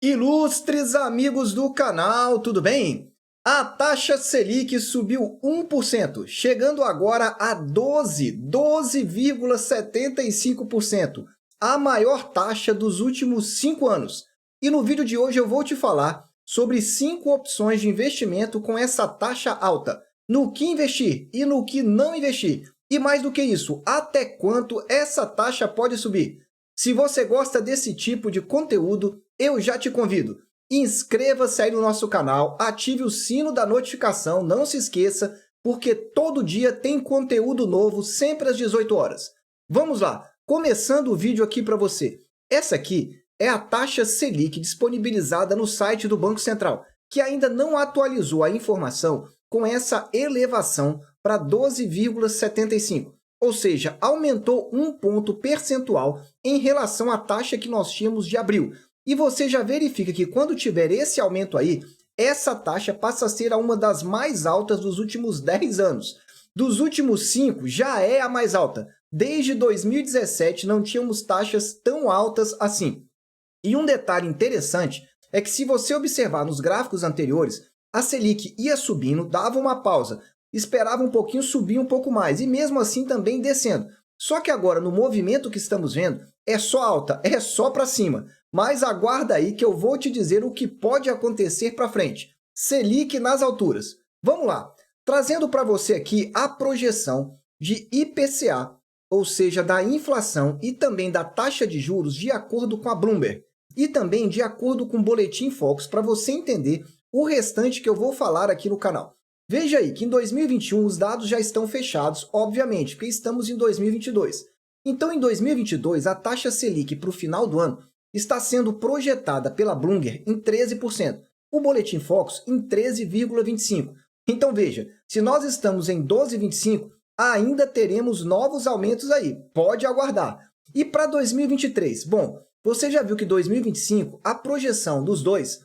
Ilustres amigos do canal, tudo bem? A taxa Selic subiu 1%, chegando agora a 12,75%, a maior taxa dos últimos 5 anos. E no vídeo de hoje eu vou te falar sobre 5 opções de investimento com essa taxa alta, no que investir e no que não investir. E mais do que isso, até quanto essa taxa pode subir. Se você gosta desse tipo de conteúdo, eu já te convido. Inscreva-se aí no nosso canal, ative o sino da notificação, não se esqueça, porque todo dia tem conteúdo novo, sempre às 18 horas. Vamos lá, começando o vídeo aqui para você. Essa aqui é a taxa Selic disponibilizada no site do Banco Central, que ainda não atualizou a informação com essa elevação para 12,75%. Ou seja, aumentou 1 ponto percentual em relação à taxa que nós tínhamos de abril. E você já verifica que quando tiver esse aumento aí, essa taxa passa a ser uma das mais altas dos últimos 10 anos. Dos últimos 5, já é a mais alta. Desde 2017 não tínhamos taxas tão altas assim. E um detalhe interessante é que se você observar nos gráficos anteriores, a Selic ia subindo, dava uma pausa, esperava um pouquinho, subir um pouco mais, e mesmo assim também descendo. Só que agora, no movimento que estamos vendo, é só alta, é só para cima. Mas aguarda aí que eu vou te dizer o que pode acontecer para frente. Selic nas alturas. Vamos lá, trazendo para você aqui a projeção de IPCA, ou seja, da inflação e também da taxa de juros de acordo com a Bloomberg. E também de acordo com o Boletim Focus, para você entender o restante que eu vou falar aqui no canal. Veja aí que em 2021 os dados já estão fechados, obviamente, porque estamos em 2022. Então, em 2022, a taxa Selic para o final do ano está sendo projetada pela Bloomberg em 13%, o Boletim Focus em 13,25%. Então, veja, se nós estamos em 12,25%, ainda teremos novos aumentos aí, pode aguardar. E para 2023? Bom, você já viu que 2025, a projeção dos dois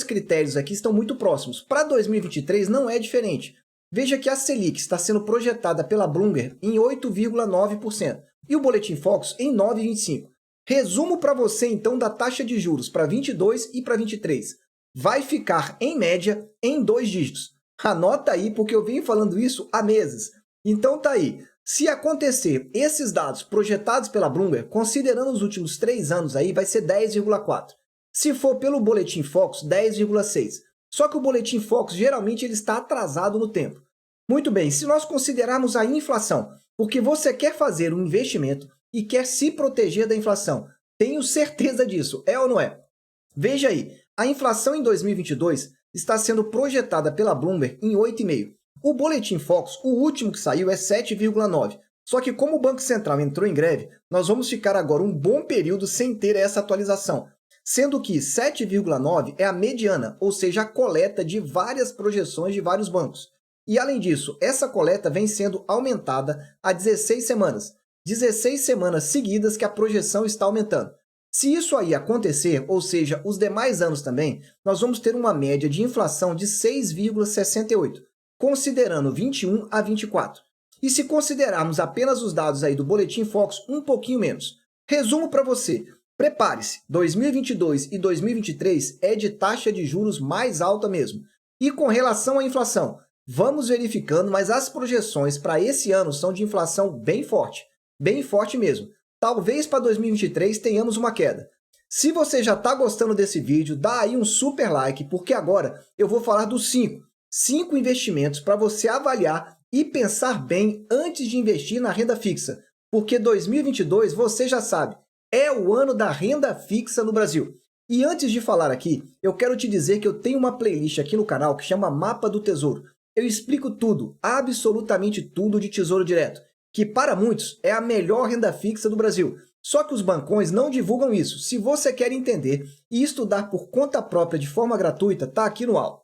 critérios aqui estão muito próximos. Para 2023 não é diferente. Veja que a Selic está sendo projetada pela Bloomberg em 8,9% e o Boletim Focus em 9,25%. Resumo para você então da taxa de juros para 22 e para 23. Vai ficar, em média, em 2 dígitos. Anota aí porque eu venho falando isso há meses. Então tá aí. Se acontecer esses dados projetados pela Bloomberg, considerando os últimos 3 anos aí, vai ser 10,4%. Se for pelo Boletim Focus, 10,6%. Só que o Boletim Focus, geralmente, ele está atrasado no tempo. Muito bem, se nós considerarmos a inflação, porque você quer fazer um investimento e quer se proteger da inflação, tenho certeza disso, é ou não é? Veja aí, a inflação em 2022 está sendo projetada pela Bloomberg em 8,5%. O Boletim Focus, o último que saiu, é 7,9%. Só que como o Banco Central entrou em greve, nós vamos ficar agora um bom período sem ter essa atualização. Sendo que 7,9 é a mediana, ou seja, a coleta de várias projeções de vários bancos. E além disso, essa coleta vem sendo aumentada há 16 semanas. 16 semanas seguidas que a projeção está aumentando. Se isso aí acontecer, ou seja, os demais anos também, nós vamos ter uma média de inflação de 6,68, considerando 21 a 24. E se considerarmos apenas os dados aí do Boletim Focus, um pouquinho menos. Resumo para você. Prepare-se, 2022 e 2023 é de taxa de juros mais alta mesmo. E com relação à inflação, vamos verificando, mas as projeções para esse ano são de inflação bem forte mesmo. Talvez para 2023 tenhamos uma queda. Se você já está gostando desse vídeo, dá aí um super like, porque agora eu vou falar dos 5 investimentos para você avaliar e pensar bem antes de investir na renda fixa. Porque 2022, você já sabe, é o ano da renda fixa no Brasil. E antes de falar aqui, eu quero te dizer que eu tenho uma playlist aqui no canal que chama Mapa do Tesouro. Eu explico tudo, absolutamente tudo de Tesouro Direto, que para muitos é a melhor renda fixa do Brasil. Só que os bancões não divulgam isso. Se você quer entender e estudar por conta própria de forma gratuita, tá aqui no aula.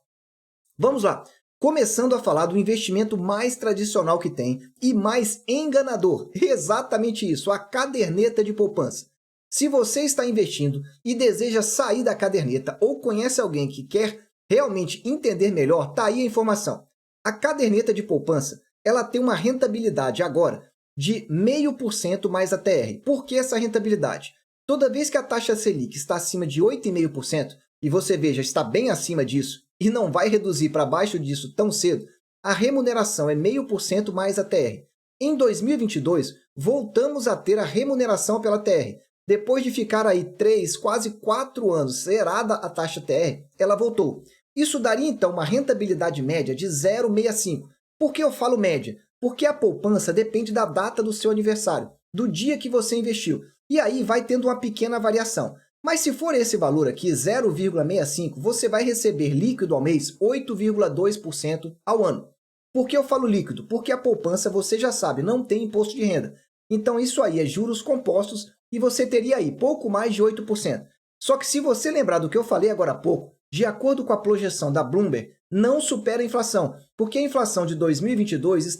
Vamos lá. Começando a falar do investimento mais tradicional que tem e mais enganador. Exatamente isso, a caderneta de poupança. Se você está investindo e deseja sair da caderneta ou conhece alguém que quer realmente entender melhor, tá aí a informação. A caderneta de poupança, ela tem uma rentabilidade agora de 0,5% mais a TR. Por que essa rentabilidade? Toda vez que a taxa Selic está acima de 8,5%, e você veja, está bem acima disso, e não vai reduzir para baixo disso tão cedo, a remuneração é 0,5% mais a TR. Em 2022, voltamos a ter a remuneração pela TR. Depois de ficar aí 3, quase 4 anos zerada a taxa TR, ela voltou. Isso daria, então, uma rentabilidade média de 0,65. Por que eu falo média? Porque a poupança depende da data do seu aniversário, do dia que você investiu. E aí vai tendo uma pequena variação. Mas se for esse valor aqui, 0,65, você vai receber líquido ao mês 8,2% ao ano. Por que eu falo líquido? Porque a poupança, você já sabe, não tem imposto de renda. Então isso aí é juros compostos e você teria aí pouco mais de 8%. Só que se você lembrar do que eu falei agora há pouco, de acordo com a projeção da Bloomberg, não supera a inflação, porque a inflação de 2022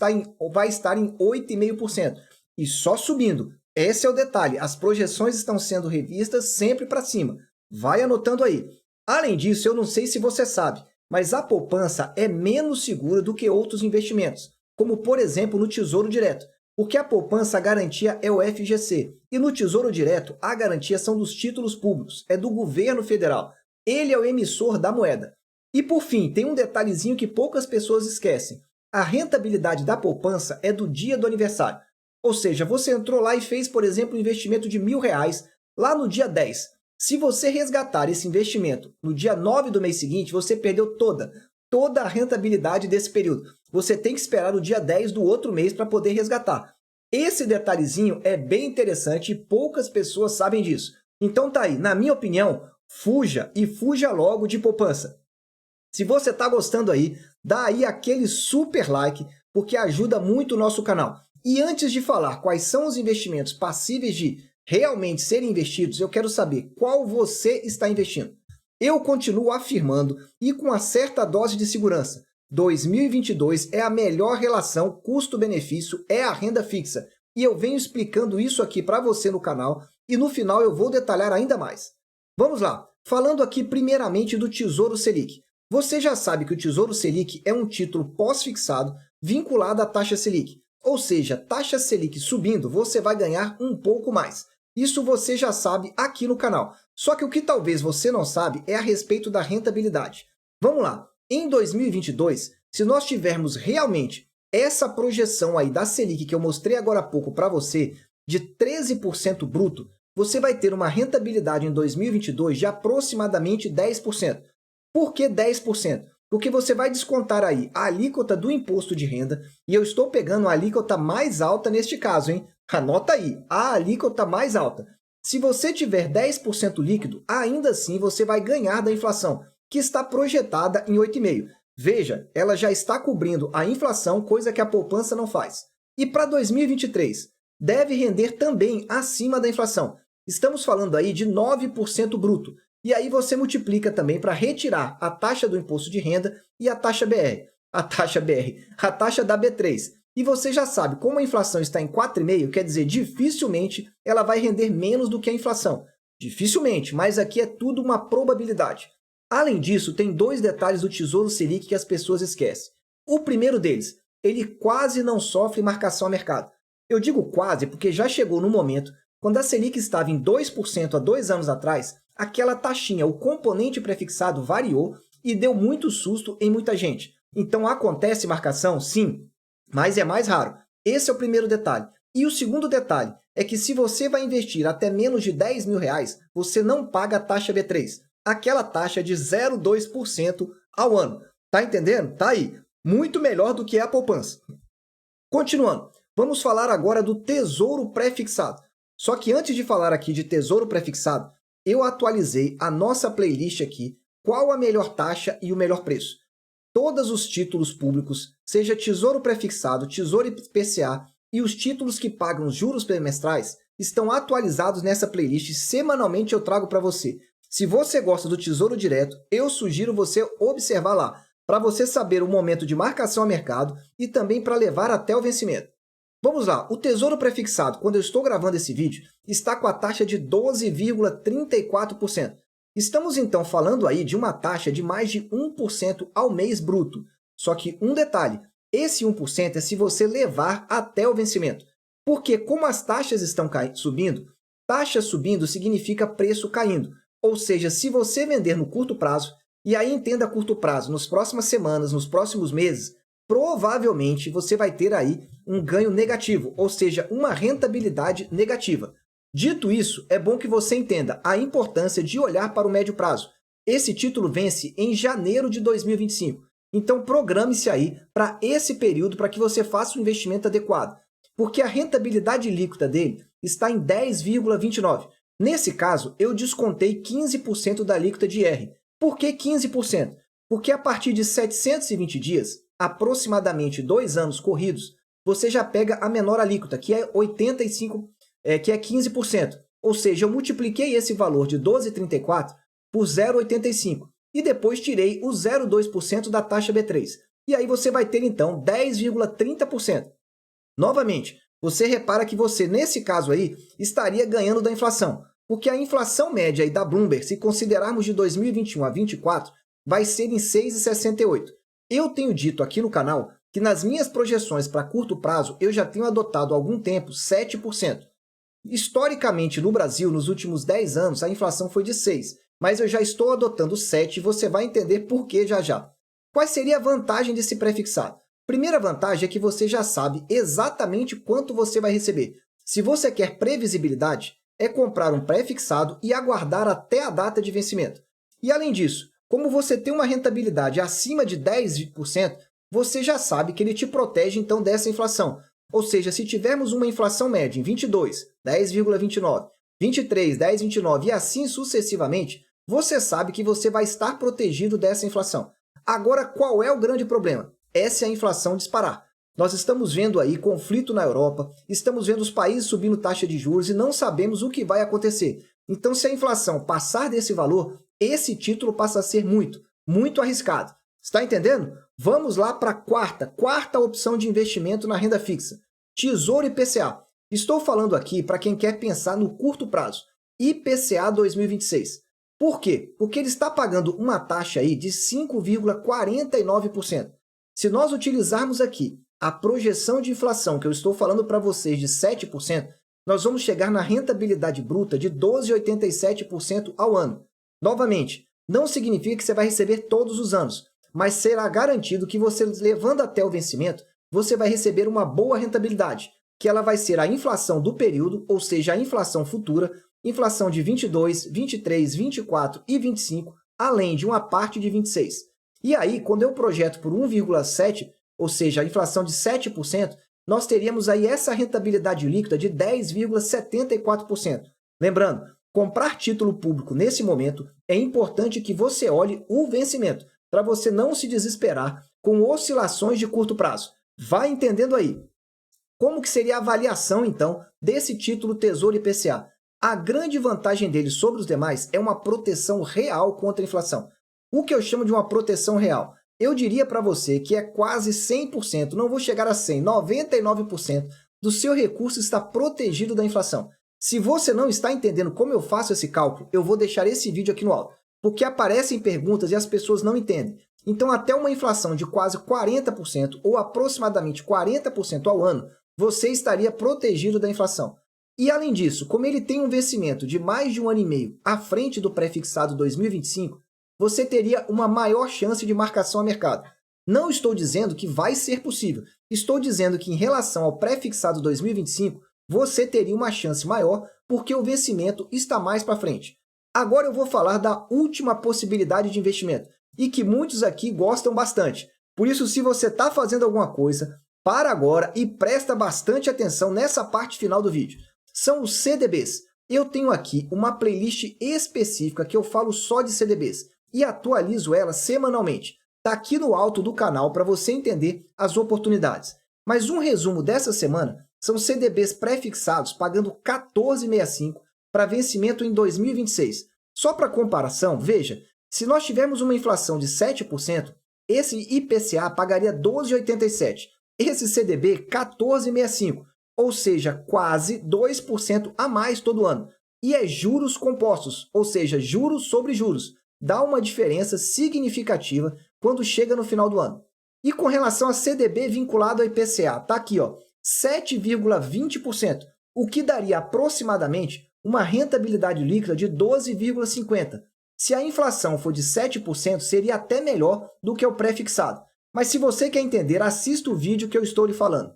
vai estar em 8,5%. E só subindo. Esse é o detalhe, as projeções estão sendo revistas sempre para cima. Vai anotando aí. Além disso, eu não sei se você sabe, mas a poupança é menos segura do que outros investimentos, como por exemplo no Tesouro Direto, porque a poupança a garantia é o FGC, e no Tesouro Direto a garantia são dos títulos públicos, é do governo federal. Ele é o emissor da moeda. E por fim, tem um detalhezinho que poucas pessoas esquecem. A rentabilidade da poupança é do dia do aniversário. Ou seja, você entrou lá e fez, por exemplo, um investimento de R$1.000 lá no dia 10. Se você resgatar esse investimento no dia 9 do mês seguinte, você perdeu toda a rentabilidade desse período. Você tem que esperar o dia 10 do outro mês para poder resgatar. Esse detalhezinho é bem interessante e poucas pessoas sabem disso. Então tá aí, na minha opinião, fuja e fuja logo de poupança. Se você está gostando aí, dá aí aquele super like, porque ajuda muito o nosso canal. E antes de falar quais são os investimentos passíveis de realmente serem investidos, eu quero saber qual você está investindo. Eu continuo afirmando, e com uma certa dose de segurança, 2022 é a melhor relação custo-benefício, é a renda fixa. E eu venho explicando isso aqui para você no canal, e no final eu vou detalhar ainda mais. Vamos lá, falando aqui primeiramente do Tesouro Selic. Você já sabe que o Tesouro Selic é um título pós-fixado vinculado à taxa Selic. Ou seja, taxa Selic subindo, você vai ganhar um pouco mais. Isso você já sabe aqui no canal. Só que o que talvez você não sabe é a respeito da rentabilidade. Vamos lá. Em 2022, se nós tivermos realmente essa projeção aí da Selic que eu mostrei agora há pouco para você, de 13% bruto, você vai ter uma rentabilidade em 2022 de aproximadamente 10%. Por que 10%? Porque você vai descontar aí a alíquota do imposto de renda, e eu estou pegando a alíquota mais alta neste caso, hein? Anota aí, a alíquota mais alta. Se você tiver 10% líquido, ainda assim você vai ganhar da inflação, que está projetada em 8,5%. Veja, ela já está cobrindo a inflação, coisa que a poupança não faz. E para 2023, deve render também acima da inflação. Estamos falando aí de 9% bruto. E aí você multiplica também para retirar a taxa do imposto de renda e a taxa a taxa da B3. E você já sabe, como a inflação está em 4,5%, quer dizer, dificilmente ela vai render menos do que a inflação. Dificilmente, mas aqui é tudo uma probabilidade. Além disso, tem dois detalhes do Tesouro Selic que as pessoas esquecem. O primeiro deles, ele quase não sofre marcação a mercado. Eu digo quase porque já chegou no momento, quando a Selic estava em 2% há 2 anos atrás, aquela taxinha, o componente prefixado variou e deu muito susto em muita gente. Então acontece marcação? Sim, mas é mais raro. Esse é o primeiro detalhe. E o segundo detalhe é que se você vai investir até menos de R$10.000, você não paga a taxa B3, aquela taxa de 0,2% ao ano. Tá entendendo? Tá aí. Muito melhor do que a poupança. Continuando, vamos falar agora do Tesouro Prefixado. Só que antes de falar aqui de Tesouro Prefixado, eu atualizei a nossa playlist aqui, qual a melhor taxa e o melhor preço. Todos os títulos públicos, seja Tesouro Prefixado, Tesouro IPCA e os títulos que pagam juros bimestrais, estão atualizados nessa playlist. Semanalmente eu trago para você. Se você gosta do Tesouro Direto, eu sugiro você observar lá, para você saber o momento de marcação a mercado e também para levar até o vencimento. Vamos lá, o Tesouro Prefixado, quando eu estou gravando esse vídeo, está com a taxa de 12,34%. Estamos então falando aí de uma taxa de mais de 1% ao mês bruto. Só que um detalhe, esse 1% é se você levar até o vencimento. Porque como as taxas estão subindo, taxa subindo significa preço caindo. Ou seja, se você vender no curto prazo, e aí entenda curto prazo, nas próximas semanas, nos próximos meses, provavelmente você vai ter aí um ganho negativo, ou seja, uma rentabilidade negativa. Dito isso, é bom que você entenda a importância de olhar para o médio prazo. Esse título vence em janeiro de 2025, então programe-se aí para esse período para que você faça um investimento adequado, porque a rentabilidade líquida dele está em 10,29%. Nesse caso, eu descontei 15% da alíquota de IR. Por que 15%? Porque a partir de 720 dias, aproximadamente 2 anos corridos, você já pega a menor alíquota, que é 15%. Ou seja, eu multipliquei esse valor de 12,34 por 0,85 e depois tirei o 0,2% da taxa B3. E aí você vai ter, então, 10,30%. Novamente, você repara que você, nesse caso aí, estaria ganhando da inflação, porque a inflação média aí da Bloomberg, se considerarmos de 2021 a 2024, vai ser em 6,68. Eu tenho dito aqui no canal que nas minhas projeções para curto prazo, eu já tenho adotado há algum tempo 7%. Historicamente, no Brasil, nos últimos 10 anos, a inflação foi de 6%, mas eu já estou adotando 7% e você vai entender por que já já. Qual seria a vantagem desse pré-fixado? Primeira vantagem é que você já sabe exatamente quanto você vai receber. Se você quer previsibilidade, é comprar um pré-fixado e aguardar até a data de vencimento. E além disso, como você tem uma rentabilidade acima de 10%, você já sabe que ele te protege então dessa inflação. Ou seja, se tivermos uma inflação média em 22, 10,29, 23, 10,29 e assim sucessivamente, você sabe que você vai estar protegido dessa inflação. Agora, qual é o grande problema? Essa é a inflação disparar. Nós estamos vendo aí conflito na Europa, estamos vendo os países subindo taxa de juros e não sabemos o que vai acontecer. Então, se a inflação passar desse valor, esse título passa a ser muito arriscado. Está entendendo? Vamos lá para a quarta opção de investimento na renda fixa. Tesouro IPCA. Estou falando aqui para quem quer pensar no curto prazo. IPCA 2026. Por quê? Porque ele está pagando uma taxa aí de 5,49%. Se nós utilizarmos aqui a projeção de inflação que eu estou falando para vocês de 7%, nós vamos chegar na rentabilidade bruta de 12,87% ao ano. Novamente, não significa que você vai receber todos os anos, mas será garantido que você, levando até o vencimento, você vai receber uma boa rentabilidade, que ela vai ser a inflação do período, ou seja, a inflação futura, inflação de 22, 23, 24 e 25, além de uma parte de 26. E aí, quando eu projeto por 1,7%, ou seja, a inflação de 7%, nós teríamos aí essa rentabilidade líquida de 10,74%. Lembrando, comprar título público nesse momento é importante que você olhe o vencimento, para você não se desesperar com oscilações de curto prazo. Vai entendendo aí. Como que seria a avaliação, então, desse título Tesouro IPCA? A grande vantagem dele sobre os demais é uma proteção real contra a inflação. O que eu chamo de uma proteção real? Eu diria para você que é quase 100%, não vou chegar a 100%, 99% do seu recurso está protegido da inflação. Se você não está entendendo como eu faço esse cálculo, eu vou deixar esse vídeo aqui no alto, porque aparecem perguntas e as pessoas não entendem. Então, até uma inflação de quase 40% ou aproximadamente 40% ao ano, você estaria protegido da inflação. E além disso, como ele tem um vencimento de mais de 1 ano e meio à frente do pré-fixado 2025, você teria uma maior chance de marcação a mercado. Não estou dizendo que vai ser possível, estou dizendo que em relação ao pré-fixado 2025, você teria uma chance maior porque o vencimento está mais para frente. Agora eu vou falar da última possibilidade de investimento e que muitos aqui gostam bastante. Por isso, se você está fazendo alguma coisa, para agora e presta bastante atenção nessa parte final do vídeo. São os CDBs. Eu tenho aqui uma playlist específica que eu falo só de CDBs e atualizo ela semanalmente. Está aqui no alto do canal para você entender as oportunidades. Mas um resumo dessa semana são CDBs pré-fixados pagando 14,65 para vencimento em 2026. Só para comparação, veja, se nós tivermos uma inflação de 7%, esse IPCA pagaria 12,87. Esse CDB, 14,65, ou seja, quase 2% a mais todo ano. E é juros compostos, ou seja, juros sobre juros. Dá uma diferença significativa quando chega no final do ano. E com relação a CDB vinculado ao IPCA, está aqui, ó, 7,20%, o que daria aproximadamente uma rentabilidade líquida de 12,50%. Se a inflação for de 7%, seria até melhor do que o pré-fixado. Mas se você quer entender, assista o vídeo que eu estou lhe falando.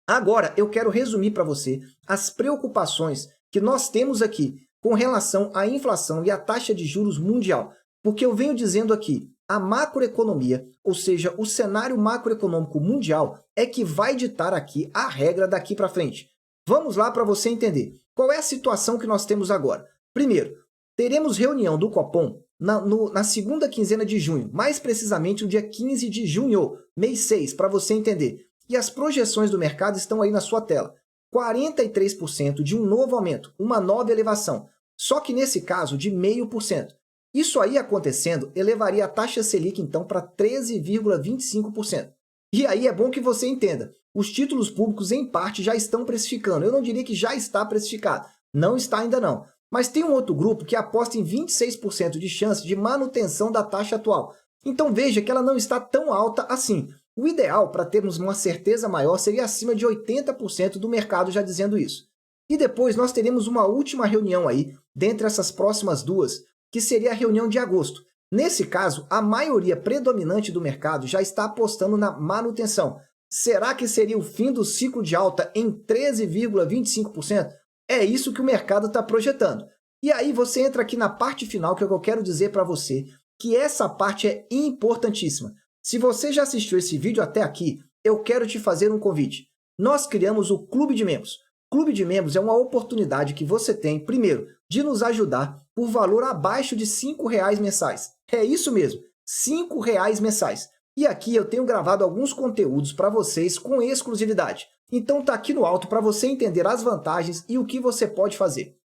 Agora, eu quero resumir para você as preocupações que nós temos aqui com relação à inflação e à taxa de juros mundial. Porque eu venho dizendo aqui, a macroeconomia, ou seja, o cenário macroeconômico mundial, é que vai ditar aqui a regra daqui para frente. Vamos lá para você entender. Qual é a situação que nós temos agora? Primeiro, teremos reunião do Copom na segunda quinzena de junho, mais precisamente no dia 15 de junho, mês 6, para você entender. E as projeções do mercado estão aí na sua tela. 43% de um novo aumento, uma nova elevação, só que nesse caso de 0,5%. Isso aí acontecendo elevaria a taxa Selic então para 13,25%. E aí é bom que você entenda, os títulos públicos em parte já estão precificando. Eu não diria que já está precificado, não está ainda não. Mas tem um outro grupo que aposta em 26% de chance de manutenção da taxa atual. Então veja que ela não está tão alta assim. O ideal para termos uma certeza maior seria acima de 80% do mercado já dizendo isso. E depois nós teremos uma última reunião aí, dentre essas próximas duas, que seria a reunião de agosto. Nesse caso, a maioria predominante do mercado já está apostando na manutenção. Será que seria o fim do ciclo de alta em 13,25%? É isso que o mercado está projetando. E aí você entra aqui na parte final, que é o que eu quero dizer para você, que essa parte é importantíssima. Se você já assistiu esse vídeo até aqui, eu quero te fazer um convite. Nós criamos o Clube de Membros. Clube de Membros é uma oportunidade que você tem, primeiro, de nos ajudar por valor abaixo de R$ 5,00 mensais. É isso mesmo, R$ 5,00 mensais. E aqui eu tenho gravado alguns conteúdos para vocês com exclusividade. Então tá aqui no alto para você entender as vantagens e o que você pode fazer.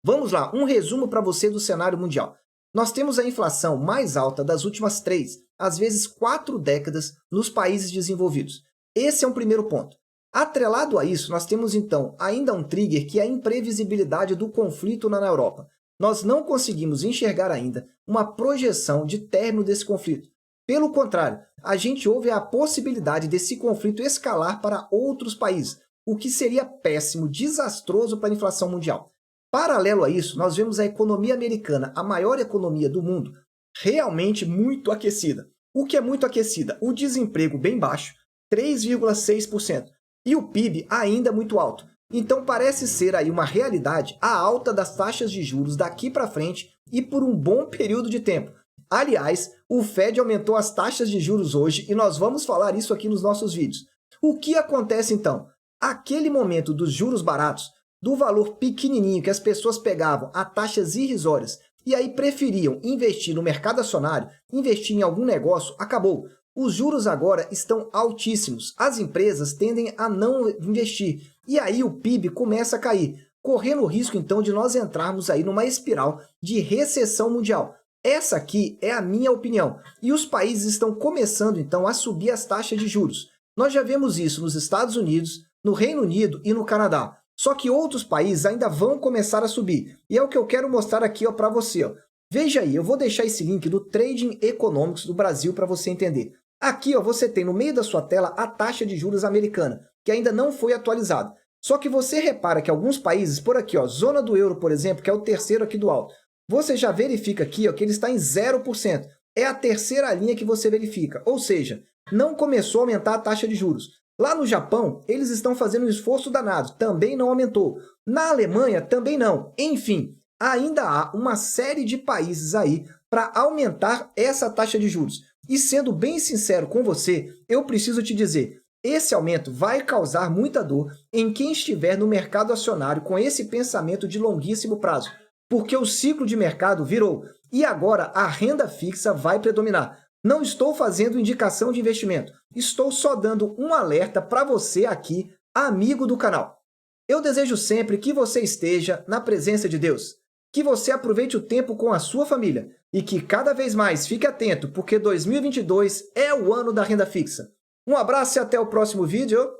Vamos lá, um resumo para você do cenário mundial. Nós temos a inflação mais alta das últimas 3, às vezes 4 décadas nos países desenvolvidos. Esse é um primeiro ponto. Atrelado a isso, nós temos então ainda um trigger que é a imprevisibilidade do conflito na Europa. Nós não conseguimos enxergar ainda uma projeção de término desse conflito. Pelo contrário, a gente ouve a possibilidade desse conflito escalar para outros países, o que seria péssimo, desastroso para a inflação mundial. Paralelo a isso, nós vemos a economia americana, a maior economia do mundo, realmente muito aquecida. O que é muito aquecida? O desemprego bem baixo, 3,6%, e o PIB ainda muito alto. Então parece ser aí uma realidade a alta das taxas de juros daqui para frente e por um bom período de tempo. Aliás, o Fed aumentou as taxas de juros hoje e nós vamos falar isso aqui nos nossos vídeos. O que acontece então? Aquele momento dos juros baratos, do valor pequenininho que as pessoas pegavam a taxas irrisórias e aí preferiam investir no mercado acionário, investir em algum negócio, acabou. Os juros agora estão altíssimos, as empresas tendem a não investir e aí o PIB começa a cair, correndo o risco então de nós entrarmos aí numa espiral de recessão mundial. Essa aqui é a minha opinião e os países estão começando então a subir as taxas de juros. Nós já vemos isso nos Estados Unidos, no Reino Unido e no Canadá. Só que outros países ainda vão começar a subir. E é o que eu quero mostrar aqui para você. Ó. Veja aí, eu vou deixar esse link do Trading Economics do Brasil para você entender. Aqui você tem no meio da sua tela a taxa de juros americana, que ainda não foi atualizada. Só que você repara que alguns países, por aqui, zona do euro, por exemplo, que é o terceiro aqui do alto, você já verifica aqui que ele está em 0%. É a terceira linha que você verifica, ou seja, não começou a aumentar a taxa de juros. Lá no Japão, eles estão fazendo um esforço danado, também não aumentou. Na Alemanha, também não. Enfim, ainda há uma série de países aí para aumentar essa taxa de juros. E sendo bem sincero com você, eu preciso te dizer, esse aumento vai causar muita dor em quem estiver no mercado acionário com esse pensamento de longuíssimo prazo. Porque o ciclo de mercado virou e agora a renda fixa vai predominar. Não estou fazendo indicação de investimento, estou só dando um alerta para você aqui, amigo do canal. Eu desejo sempre que você esteja na presença de Deus, que você aproveite o tempo com a sua família e que cada vez mais fique atento, porque 2022 é o ano da renda fixa. Um abraço e até o próximo vídeo.